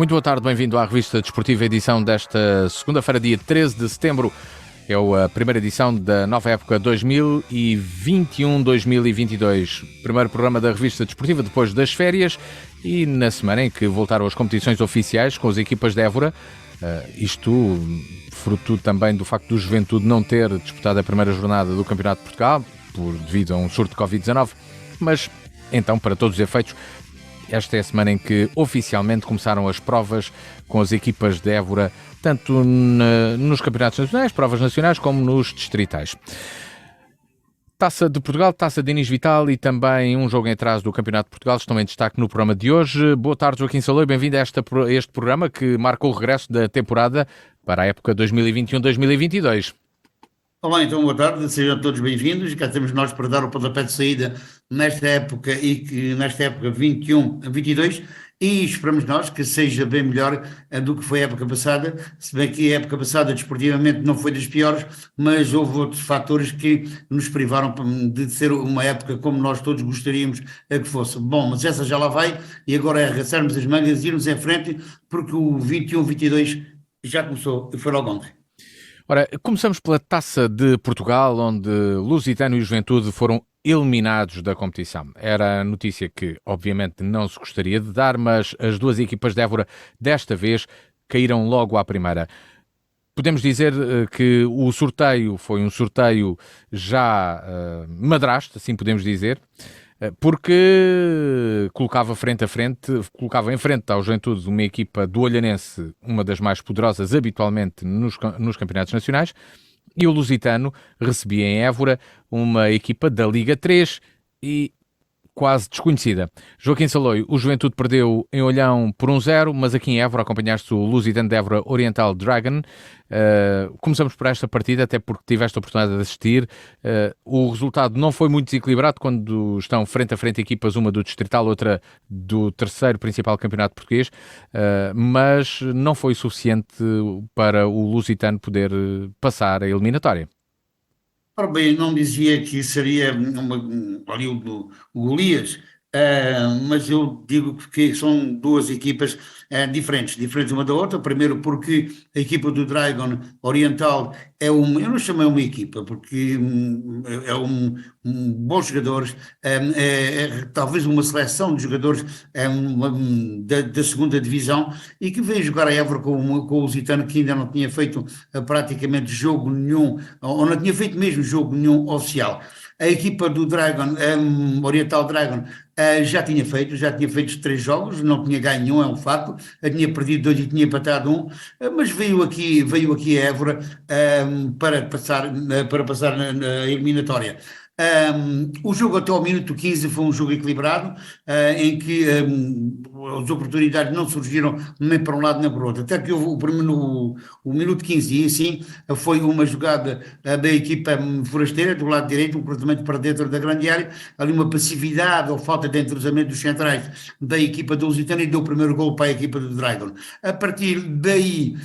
Muito boa tarde, bem-vindo à Revista Desportiva, edição desta segunda-feira, dia 13 de setembro. É a primeira edição da nova época 2021-2022. Primeiro programa da Revista Desportiva depois das férias e na semana em que voltaram as competições oficiais com as equipas de Évora. Isto fruto também do facto do Juventude não ter disputado a primeira jornada do Campeonato de Portugal devido a um surto de Covid-19, mas então, para todos os efeitos, esta é a semana em que oficialmente começaram as provas com as equipas de Évora, tanto nos campeonatos nacionais, provas nacionais, como nos distritais. Taça de Portugal, Taça de Inês Vital e também um jogo em atraso do Campeonato de Portugal estão em destaque no programa de hoje. Boa tarde, Joaquim Saloio, bem-vindo a este programa que marca o regresso da temporada para a época 2021-2022. Olá, então boa tarde, sejam todos bem-vindos. Cá temos nós para dar o pontapé de saída nesta época 21-22 e esperamos nós que seja bem melhor do que foi a época passada, se bem que a época passada desportivamente não foi das piores, mas houve outros fatores que nos privaram de ser uma época como nós todos gostaríamos que fosse. Bom, mas essa já lá vai e agora é arregaçarmos as mangas e irmos em frente porque o 21-22 já começou e foi logo ontem. Ora, começamos pela Taça de Portugal, onde Lusitano e Juventude foram eliminados da competição. Era a notícia que, obviamente, não se gostaria de dar, mas as duas equipas de Évora, desta vez, caíram logo à primeira. Podemos dizer que o sorteio foi um sorteio já madrasto, assim podemos dizer, porque colocava em frente ao Juventude uma equipa do Olhanense, uma das mais poderosas habitualmente nos campeonatos nacionais, e o Lusitano recebia em Évora uma equipa da Liga 3 e quase desconhecida. Joaquim Saloio, o Juventude perdeu em Olhão por 1-0, mas aqui em Évora acompanhaste o Lusitano de Évora Oriental Dragon. Começamos por esta partida, até porque tiveste a oportunidade de assistir. O resultado não foi muito desequilibrado quando estão frente a frente equipas, uma do Distrital, outra do terceiro principal campeonato português, mas não foi suficiente para o Lusitano poder passar a eliminatória. Ora bem, não dizia que seria ali o Golias, mas eu digo que são duas equipas diferentes uma da outra. Primeiro porque a equipa do Dragon Oriental eu não chamei uma equipa, porque é bons jogadores, talvez uma seleção de jogadores da segunda divisão e que veio jogar a Évora com o Lusitano, que ainda não tinha feito praticamente jogo nenhum, ou não tinha feito mesmo jogo nenhum oficial. A equipa do Dragon, Oriental Dragon, já tinha feito 3 jogos, não tinha ganho nenhum, é um facto, tinha perdido 2 e tinha empatado 1, mas veio aqui a Évora para passar na eliminatória. O jogo até ao minuto 15 foi um jogo equilibrado, em que as oportunidades não surgiram nem para um lado nem para o outro, até que houve o minuto 15 e assim foi uma jogada da equipa forasteira do lado direito, um cruzamento para dentro da grande área, ali uma passividade ou falta de entrosamento dos centrais da equipa do Lusitano e deu o primeiro gol para a equipa do Dragon. A partir daí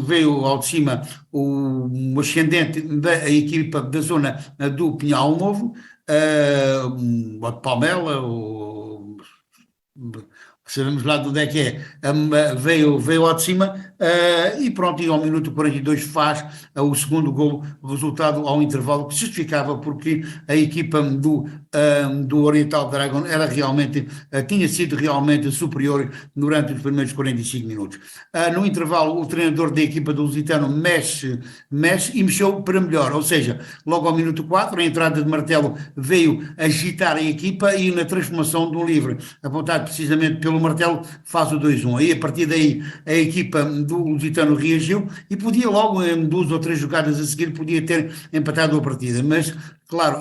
veio ao de cima o ascendente da equipa da zona do Pinhal Novo, o de Palmela, sabemos lá de onde é que é, veio ao de cima e pronto, e ao minuto 42 faz o segundo golo, resultado ao intervalo que se justificava porque a equipa do Oriental Dragon tinha sido realmente superior durante os primeiros 45 minutos. No intervalo, o treinador da equipa do Lusitano mexe e mexeu para melhor, ou seja, logo ao minuto 4, a entrada de Martelo veio agitar a equipa e na transformação de um livre, apontado precisamente pelo Martelo, faz o 2-1. Aí, a partir daí, a equipa do Lusitano reagiu e podia logo, em 2 ou 3 jogadas a seguir, podia ter empatado a partida, mas claro,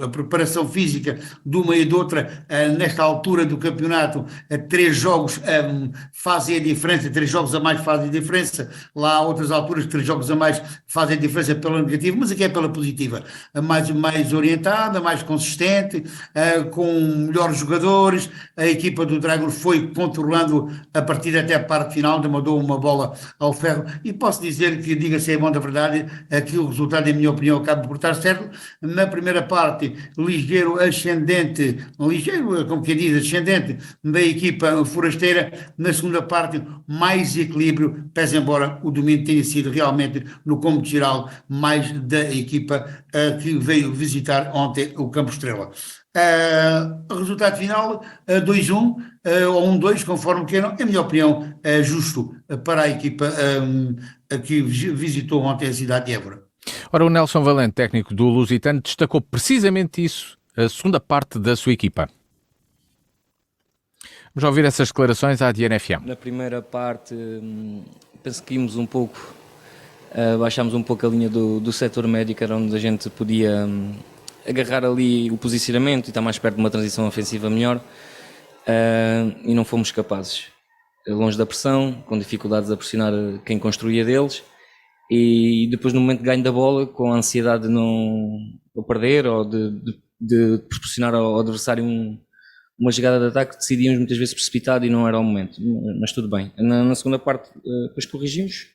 a preparação física de uma e de outra, nesta altura do campeonato, 3 jogos fazem a diferença, 3 jogos a mais fazem a diferença. Lá há outras alturas que 3 jogos a mais fazem a diferença pela negativa, mas aqui é pela positiva. Mais orientada, mais consistente, com melhores jogadores. A equipa do Dragon foi controlando a partida até a parte final, mandou uma bola ao ferro. E posso dizer que, diga-se a bom da verdade, que o resultado, em minha opinião, acaba por estar certo. Na primeira parte, ligeiro ascendente, ligeiro, como quem diz, ascendente da equipa forasteira. Na segunda parte, mais equilíbrio, pese embora o domínio tenha sido realmente, no cômputo geral, mais da equipa que veio visitar ontem o Campo Estrela. Resultado final, 2-1 ou 1-2, conforme queiram, em minha opinião, justo para a equipa que visitou ontem a cidade de Évora. Ora, o Nelson Valente, técnico do Lusitano, destacou precisamente isso, a segunda parte da sua equipa. Vamos ouvir essas declarações à Diana FM. Na primeira parte, penso que íamos um pouco, baixámos um pouco a linha do setor médio, era onde a gente podia agarrar ali o posicionamento e estar mais perto de uma transição ofensiva melhor, e não fomos capazes. Longe da pressão, com dificuldades a pressionar quem construía deles, e depois no momento de ganho da bola, com a ansiedade de não perder ou de proporcionar ao adversário uma jogada de ataque, decidíamos muitas vezes precipitado e não era o momento, mas tudo bem. Na segunda parte depois corrigimos,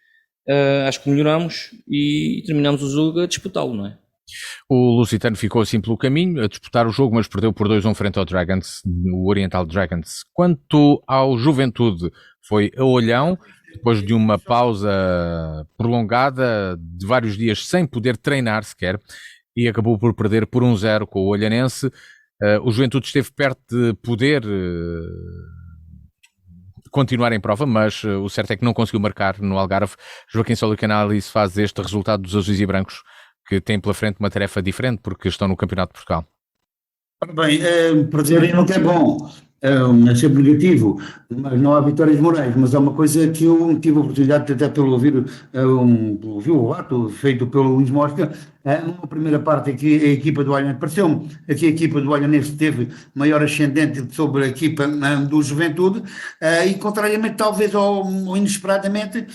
acho que melhoramos e terminamos o jogo a disputá-lo, não é? O Lusitano ficou assim pelo caminho a disputar o jogo, mas perdeu por 2-1 frente ao Dragons, o Oriental Dragons. Quanto ao Juventude, foi a olhão, depois de uma pausa prolongada de vários dias sem poder treinar sequer, e acabou por perder por 1-0 com o Olhanense. O Juventude esteve perto de poder continuar em prova, mas o certo é que não conseguiu marcar no Algarve. Joaquim Sola, que análise faz este resultado dos azuis e brancos, que têm pela frente uma tarefa diferente porque estão no Campeonato de Portugal? Bem, perderem nunca é bom, é sempre negativo, mas não há vitórias morais. Mas há uma coisa que eu tive a oportunidade de até pelo ouvir o ato feito pelo Luís Mosca. Numa primeira parte aqui a equipa do Olhanense, pareceu-me que a equipa do Olhanense teve maior ascendente sobre a equipa do Juventude, e contrariamente talvez ou inesperadamente,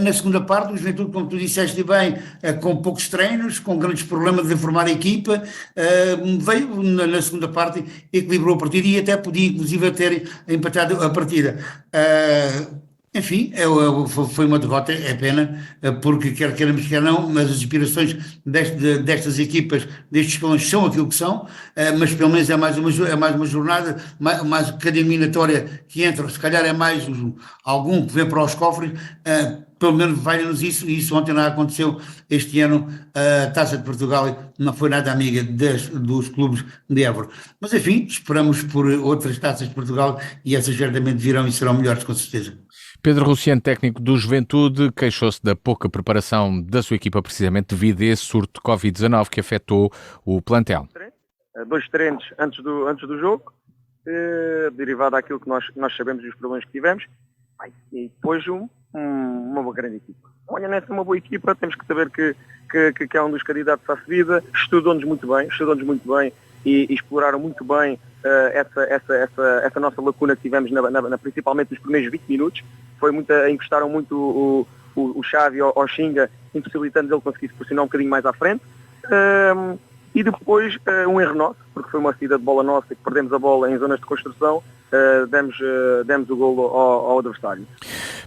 na segunda parte o Juventude, como tu disseste bem, com poucos treinos, com grandes problemas de formar a equipa, veio na segunda parte, equilibrou a partida e até podia inclusive ter empatado a partida. Enfim, foi uma derrota, é pena, porque quer queiramos, quer não, mas as inspirações destas equipas, destes escalões, são aquilo que são, mas pelo menos é mais uma jornada, mais cada eliminatória que entra, se calhar é mais algum que vem para os cofres, pelo menos valha-nos isso, e isso ontem não aconteceu. Este ano a Taça de Portugal não foi nada amiga dos clubes de Évora. Mas enfim, esperamos por outras Taças de Portugal e essas certamente virão e serão melhores, com certeza. Pedro Rossiano, técnico do Juventude, queixou-se da pouca preparação da sua equipa precisamente devido a esse surto de Covid-19 que afetou o plantel. 2 treinos antes do jogo, derivado daquilo que nós sabemos dos problemas que tivemos, e depois uma grande equipa. O Olhanense é uma boa equipa, temos que saber que é um dos candidatos à subida, estudou-nos muito bem e exploraram muito bem essa nossa lacuna que tivemos principalmente nos primeiros 20 minutos. Encostaram muito o Xavi ao Xinga, impossibilitando ele conseguir se posicionar um bocadinho mais à frente. E depois um erro nosso, porque foi uma saída de bola nossa que perdemos a bola em zonas de construção, demos o golo ao adversário.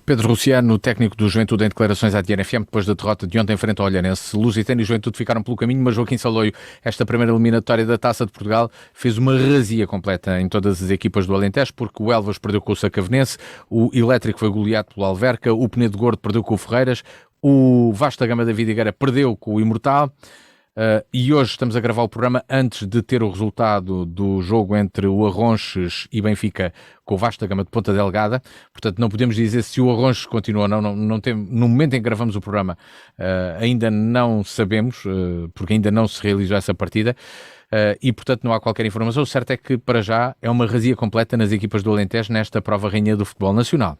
Pedro Rossiano, técnico do Juventude, em declarações à DNFM depois da derrota de ontem frente ao Olhanense. Lusitano e Juventude ficaram pelo caminho, mas Joaquim Saloio, esta primeira eliminatória da Taça de Portugal, fez uma razia completa em todas as equipas do Alentejo, porque o Elvas perdeu com o Sacavenense, o Elétrico foi goleado pelo Alverca, o Penedo Gordo perdeu com o Ferreiras, o Vasta Gama da Vidigueira perdeu com o Imortal. E hoje estamos a gravar o programa antes de ter o resultado do jogo entre o Arronches e Benfica com o Vasta Gama de Ponta Delgada. Portanto, não podemos dizer se o Arronches continua ou não tem, no momento em que gravamos o programa, ainda não sabemos, porque ainda não se realizou essa partida. E, portanto, não há qualquer informação. O certo é que, para já, é uma razia completa nas equipas do Alentejo nesta prova rainha do futebol nacional.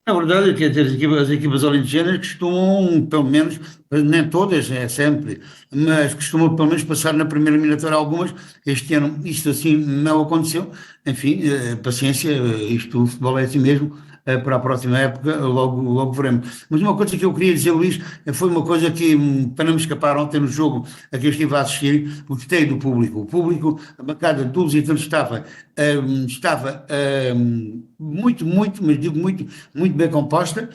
A verdade é que as equipas alentejanas costumam, pelo menos, nem todas, é sempre, mas costumam pelo menos passar na primeira eliminatória algumas. Este ano isto assim não aconteceu. Enfim, paciência, o futebol é assim mesmo. Para a próxima época, logo veremos. Mas uma coisa que eu queria dizer, Luís, foi uma coisa que, para não me escapar, ontem no jogo a que eu estive a assistir, gostei do público. O público, a bancada de todos estava muito, mas digo muito, muito bem composta.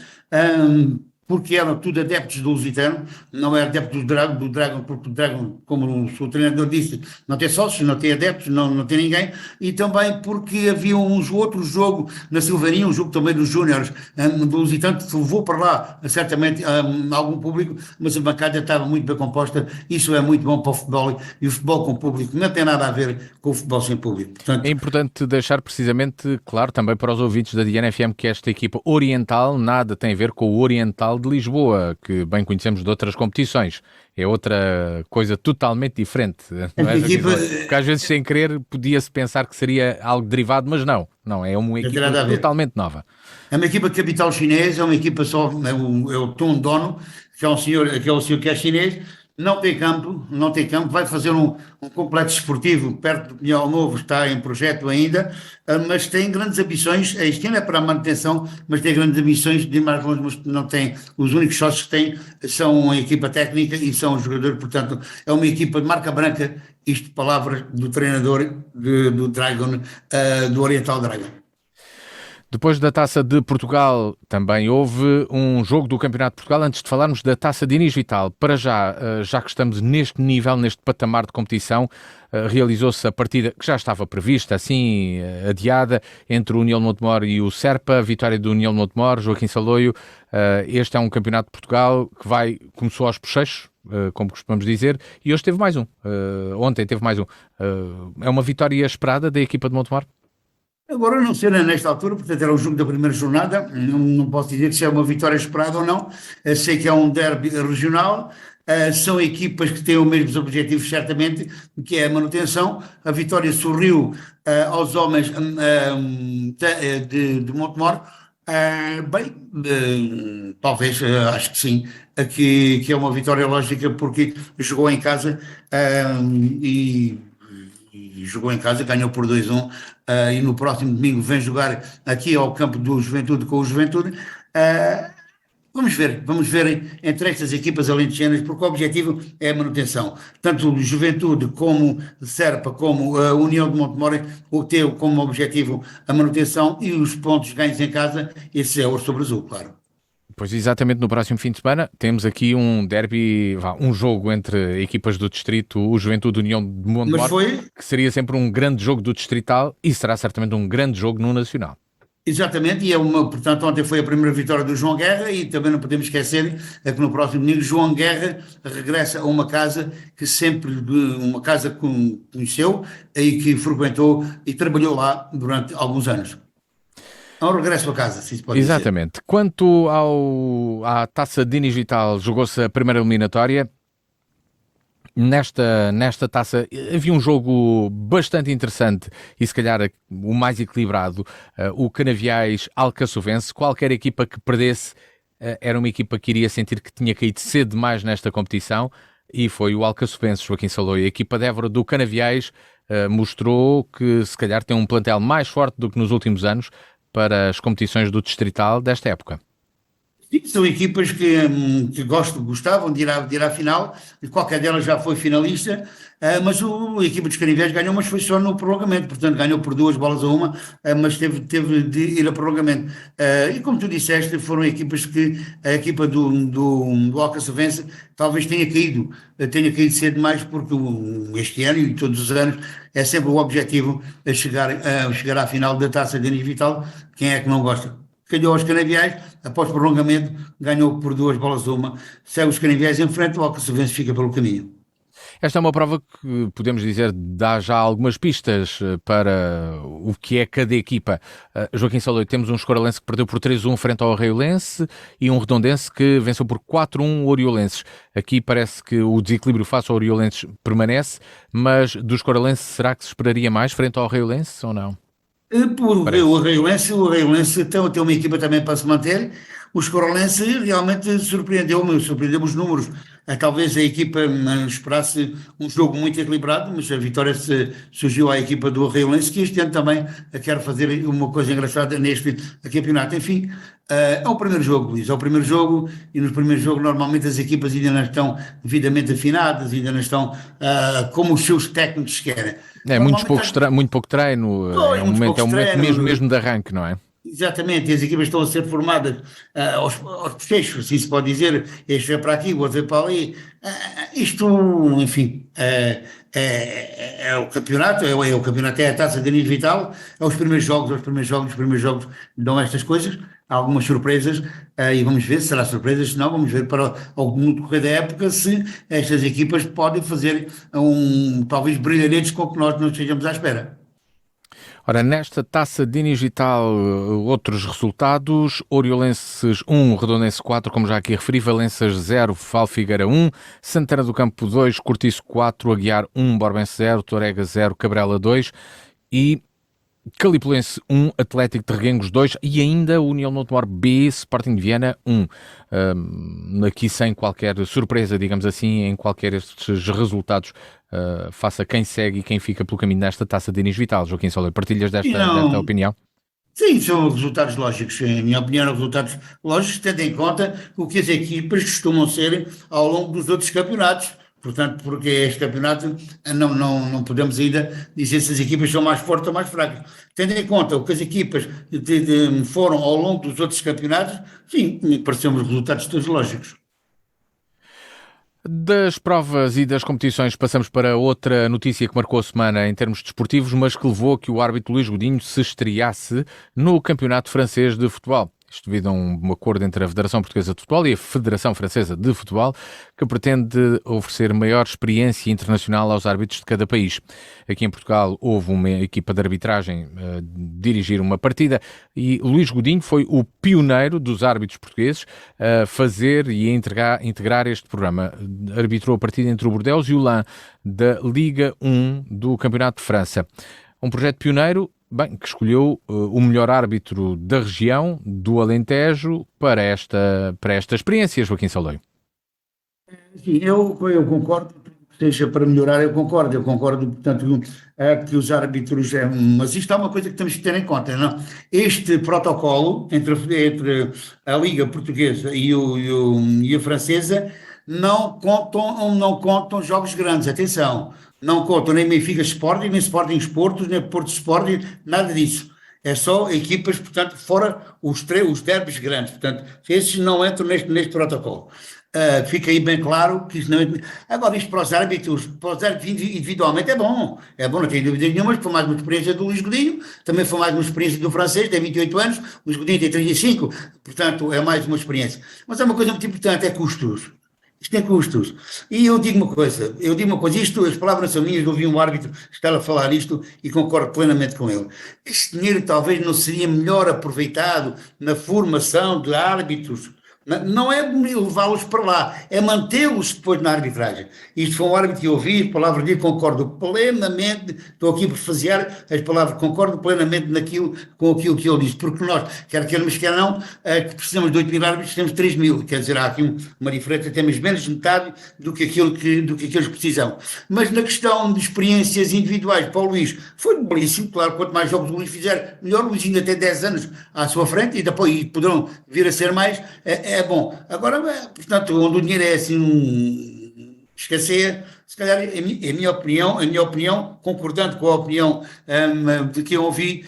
porque eram tudo adeptos do Lusitano, não era adepto do Dragon, porque o Dragon, como o seu treinador disse, não tem sócios, não tem adeptos, não tem ninguém, e também porque havia outro jogo na Silvarinha, um jogo também dos Júniores do Lusitano, que levou para lá, certamente, algum público, mas a bancada estava muito bem composta, isso é muito bom para o futebol, e o futebol com público não tem nada a ver com o futebol sem público. Portanto, É importante deixar precisamente claro também para os ouvintes da Diana FM que esta equipa oriental nada tem a ver com o Oriental de Lisboa, que bem conhecemos de outras competições. É outra coisa totalmente diferente. Não é? Porque às vezes, sem querer, podia-se pensar que seria algo derivado, mas não. Não, é uma equipa totalmente nova. É uma equipa de capital chinês, é uma equipa só, é o Tom Dono, que é um senhor, que é chinês, não tem campo, vai fazer um complexo esportivo perto do Pinhal Novo, está em projeto ainda, mas tem grandes ambições, este ano é para a manutenção, mas tem grandes ambições de ir mais longe, mas não tem, os únicos sócios que tem são a equipa técnica e são os jogadores, portanto é uma equipa de marca branca, isto palavras do treinador do Dragon, do Oriental Dragon. Depois da Taça de Portugal também houve um jogo do Campeonato de Portugal, antes de falarmos da Taça de Inês Vital. Para já que estamos neste nível, neste patamar de competição, realizou-se a partida que já estava prevista, assim, adiada, entre o União de Montemor e o Serpa, a vitória do União de Montemor, Joaquim Saloio. Este é um Campeonato de Portugal que começou aos bochechos, como costumamos dizer, e hoje teve mais um. Ontem teve mais um. É uma vitória esperada da equipa de Montemor? Agora, não sei nesta altura, portanto era o jogo da primeira jornada, não posso dizer se é uma vitória esperada ou não, sei que é um derby regional, são equipas que têm os mesmos objetivos certamente, que é a manutenção. A vitória sorriu aos homens de Montemor, talvez, acho que sim, que é uma vitória lógica porque jogou em casa e jogou em casa, ganhou por 2-1, e no próximo domingo vem jogar aqui ao campo do Juventude com o Juventude. Vamos ver entre estas equipas alentejanas, porque o objetivo é a manutenção. Tanto o Juventude como o Serpa, como a União de Montemor, têm como objetivo a manutenção e os pontos ganhos em casa, esse é o sobre azul, claro. Pois exatamente, no próximo fim de semana temos aqui um derby, um jogo entre equipas do distrito, o Juventude União de Montemor, que seria sempre um grande jogo do distrital e será certamente um grande jogo no nacional. Exatamente, e portanto ontem foi a primeira vitória do João Guerra e também não podemos esquecer que no próximo domingo João Guerra regressa a uma casa uma casa que conheceu e que frequentou e trabalhou lá durante alguns anos. É um regresso a casa, se isso pode dizer. Exatamente. Quanto à Taça de Inês Vital, jogou-se a primeira eliminatória. Nesta taça havia um jogo bastante interessante e se calhar o mais equilibrado, o Canaviais Alcaçovense. Qualquer equipa que perdesse era uma equipa que iria sentir que tinha caído cedo demais nesta competição e foi o Alcaçovense, Joaquim Saloio. A equipa de Évora do Canaviais mostrou que se calhar tem um plantel mais forte do que nos últimos anos para as competições do distrital desta época. Sim, são equipas que gostavam de ir à final, e qualquer delas já foi finalista, mas a equipa dos Canaviais ganhou, mas foi só no prolongamento, portanto ganhou por 2-1, mas teve de ir a prolongamento. E como tu disseste, foram equipas que a equipa do Alcaçovense talvez tenha caído cedo demais, porque este ano e todos os anos é sempre o objetivo chegar à final da Taça de Inês Vital. Quem é que não gosta? Calhou aos Canaviais, após prolongamento, ganhou por 2-1, segue os Canaviais em frente, o Alcaçovense fica pelo caminho. Esta é uma prova que, podemos dizer, dá já algumas pistas para o que é cada equipa. Joaquim Saloio, temos um Escoralense que perdeu por 3-1 frente ao Arraiolense e um Redondense que venceu por 4-1 o Oriolenses. Aqui parece que o desequilíbrio face ao Oriolenses permanece, mas do Escoralense será que se esperaria mais frente ao Arraiolense ou não? O Arraiolense tem uma equipa também para se manter. O Escoralense realmente surpreendeu-me os números. Talvez a equipa esperasse um jogo muito equilibrado, mas a vitória surgiu à equipa do Arraiolense, que este ano também quer fazer uma coisa engraçada neste campeonato. Enfim, é o primeiro jogo, Luís, é o primeiro jogo, e nos primeiros jogos normalmente as equipas ainda não estão devidamente afinadas, ainda não estão como os seus técnicos querem. É muito pouco treino, é um momento mesmo de arranque, não é? Exatamente, as equipas estão a ser formadas aos fechos, assim se pode dizer, este é para aqui, o outro é para ali. Isto, enfim, é o campeonato, é o campeonato, é a taça de nível vital, é os primeiros jogos dão estas coisas, há algumas surpresas, e vamos ver se será surpresa, se não, vamos ver no decorrer da época se estas equipas podem fazer talvez brilharetes com que nós não estejamos à espera. Ora, nesta taça digital, outros resultados: Oriolenses 1, Redondense 4, como já aqui referi, Valenças 0, Falfigueira 1, Santana do Campo 2, Cortiço 4, Aguiar 1, Borbense 0, Torega 0, Cabrela 2 e Calipulense 1, Atlético de Reguengos 2 e ainda União de Montemor B, Sporting de Viana 1. Aqui sem qualquer surpresa, digamos assim, em qualquer destes resultados, face a quem segue e quem fica pelo caminho nesta taça de Inês Vital. Joaquim Soler, partilhas desta opinião? Sim, são resultados lógicos. Em minha opinião, são resultados lógicos, tendo em conta o que as equipas costumam ser ao longo dos outros campeonatos. Portanto, porque este campeonato não podemos ainda dizer se as equipas são mais fortes ou mais fracas. Tendo em conta o que as equipas foram ao longo dos outros campeonatos, sim, me pareceu-me os resultados todos lógicos. Das provas e das competições passamos para outra notícia que marcou a semana em termos desportivos, mas que levou a que o árbitro Luís Godinho se estreasse no Campeonato Francês de Futebol. Isto devido a um acordo entre a Federação Portuguesa de Futebol e a Federação Francesa de Futebol, que pretende oferecer maior experiência internacional aos árbitros de cada país. Aqui em Portugal houve uma equipa de arbitragem a dirigir uma partida e Luís Godinho foi o pioneiro dos árbitros portugueses a fazer e a integrar este programa. Arbitrou a partida entre o Bordeaux e o Lens da Liga 1 do Campeonato de França. Um projeto pioneiro, que escolheu o melhor árbitro da região, do Alentejo, para esta experiência, Joaquim Soleio. Sim, eu concordo que seja para melhorar, eu concordo, portanto, que os árbitros, mas isto é uma coisa que temos que ter em conta, não? Este protocolo entre a Liga Portuguesa e a Francesa não contam jogos grandes, atenção. Não contam nem Benfica Sporting, nem Sporting Sportos, nem Porto Sporting, nada disso. É só equipas, portanto, fora os derbys grandes. Portanto, esses não entram neste protocolo. Fica aí bem claro que isso não é... Agora, isto para os árbitros individualmente é bom, não tenho dúvida nenhuma, foi mais uma experiência do Luís Godinho, também foi mais uma experiência do francês, tem 28 anos, o Luís Godinho tem 35, portanto, é mais uma experiência. Mas é uma coisa muito importante, é custos. Isto tem custos. E eu digo uma coisa, as palavras são minhas, eu ouvi um árbitro estar a falar isto e concordo plenamente com ele. Este dinheiro talvez não seria melhor aproveitado na formação de árbitros. Não é levá-los para lá, é mantê-los depois na arbitragem. Isto foi um árbitro que eu ouvi, as palavras dele, concordo plenamente, estou aqui a parafrasear as palavras, concordo plenamente com aquilo que ele disse, porque nós, quer queiramos, quer não, que precisamos de 8.000 árbitros, temos 3.000, quer dizer, há aqui uma diferença, temos menos de metade do que aquilo que eles precisam. Mas na questão de experiências individuais, para o Luís, foi belíssimo, claro, quanto mais jogos o Luís fizer, melhor. O Luís ainda tem 10 anos à sua frente e depois poderão vir a ser mais. É bom. Agora, portanto, onde o dinheiro é assim, escasseia, se calhar, a minha opinião, concordando com a opinião de que eu ouvi,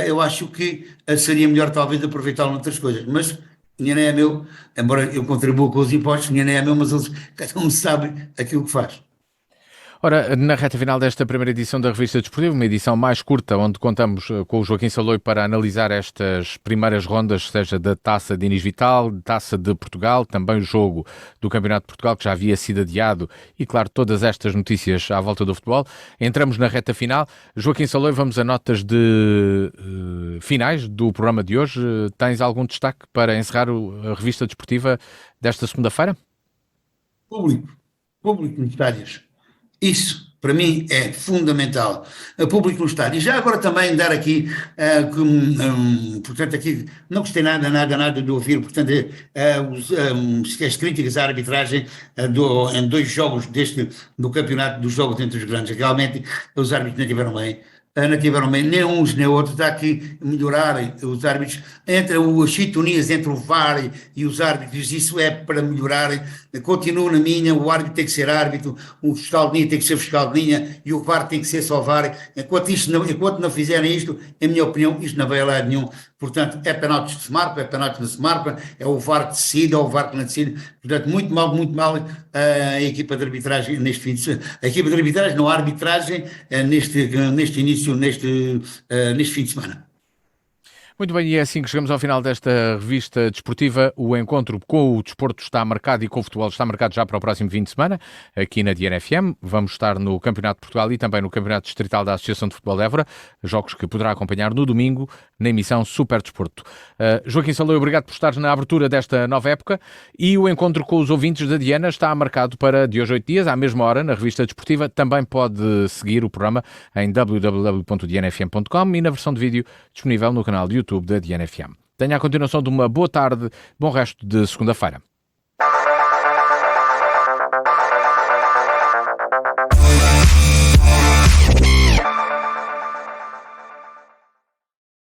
eu acho que seria melhor talvez aproveitá-lo noutras coisas, mas o dinheiro é meu, embora eu contribua com os impostos, o dinheiro é meu, mas cada um sabe aquilo que faz. Ora, na reta final desta primeira edição da Revista Desportiva, uma edição mais curta, onde contamos com o Joaquim Soleio para analisar estas primeiras rondas, seja da Taça de Inês Vital, Taça de Portugal, também o jogo do Campeonato de Portugal, que já havia sido adiado, e claro, todas estas notícias à volta do futebol. Entramos na reta final. Joaquim Soleio, vamos a notas de finais do programa de hoje. Tens algum destaque para encerrar a Revista Desportiva desta segunda-feira? Público nos estádios. Isso, para mim, é fundamental. Público no estádio. E já agora também dar aqui, portanto, aqui não gostei nada de ouvir, portanto, as críticas à arbitragem em 2 jogos do campeonato, dos jogos entre os grandes. Realmente, os árbitros não tiveram bem, nem uns nem outros. Está aqui melhorarem os árbitros, entre as sintonias entre o VAR e os árbitros, isso é para melhorarem. Continuo na minha, o árbitro tem que ser árbitro, o fiscal de linha tem que ser fiscal de linha e o VAR tem que ser só VAR. Enquanto não fizerem isto, em minha opinião, isto não vai a lado nenhum, portanto, é penaltis que se marca, é penaltis que não se marca, é o VAR que decide, é o VAR que não decide, portanto, muito mal a equipa de arbitragem neste fim de semana, a equipa de arbitragem, não a arbitragem, neste fim de semana. Muito bem, e é assim que chegamos ao final desta revista desportiva. O encontro com o desporto está marcado e com o futebol está marcado já para o próximo fim de semana, aqui na DNFM. Vamos estar no Campeonato de Portugal e também no Campeonato Distrital da Associação de Futebol de Évora, jogos que poderá acompanhar no domingo na emissão Super Desporto. Joaquim Salou, obrigado por estar na abertura desta nova época, e o encontro com os ouvintes da Diana está marcado para de hoje a 8 dias, à mesma hora, na revista desportiva. Também pode seguir o programa em www.dnfm.com e na versão de vídeo disponível no canal de YouTube da DNFM. Tenha a continuação de uma boa tarde, bom resto de segunda-feira.